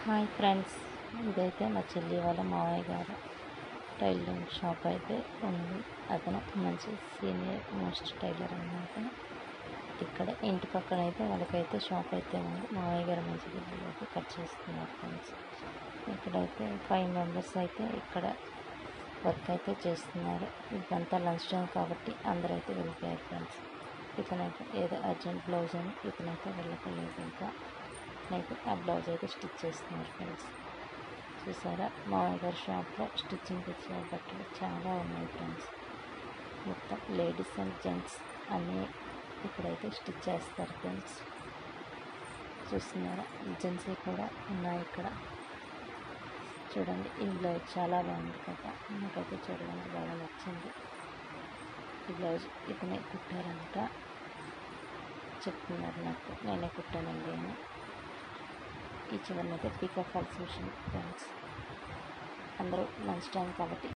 Hi friends, ఇదైతే మా చెల్లి వాళ్ళ మావయ్య గారు టైలరింగ్ షాప్ అయితే ఉంది. అతను మంచి సీనియర్ మోస్ట్ టైలర్ అన్నమాట. ఇక్కడ ఇంటి పక్కన అయితే వాళ్ళకైతే షాప్ అయితే ఉంది. మావయ్య గారు మంచి బిల్లులు అయితే కట్ చేస్తున్నారు ఫ్రెండ్స్. ఇక్కడైతే 5 మెంబర్స్ అయితే ఇక్కడ వర్క్ అయితే చేస్తున్నారు. ఇదంతా లంచ్ టైం కాబట్టి అందరూ అయితే వెళ్ళిపోయారు ఫ్రెండ్స్. ఇతనైతే ఏదో అర్జెంట్ బ్లౌజ్ అని ఇతనైతే వెళ్ళలేదు. ఇంకా అయితే ఆ బ్లౌజ్ అయితే స్టిచ్ చేస్తున్నారు ఫ్రెండ్స్. చూసారా, మామయ్య గారి షాప్లో స్టిచ్చింగ్ ఇచ్చే బట్టలు చాలా ఉన్నాయి ఫ్రెండ్స్. మొత్తం లేడీస్ అండ్ జెంట్స్ అన్నీ ఇక్కడైతే స్టిచ్ చేస్తారు ఫ్రెండ్స్. చూస్తున్నారా, జెంట్స్ కూడా ఉన్నాయి ఇక్కడ. చూడండి, ఈ బ్లౌజ్ చాలా బాగుంది కదా, నాకైతే చూడడానికి బాగా నచ్చింది. ఈ బ్లౌజ్ ఇతనే కుట్టారంట, చెప్తున్నారు నాకు, నేనే కుట్టానండి అని. ఈ చివరినైతే పికప్ ఫాల్స్ మిషన్ ఫ్రెండ్స్. అందరూ లంచ్ టైం కాబట్టి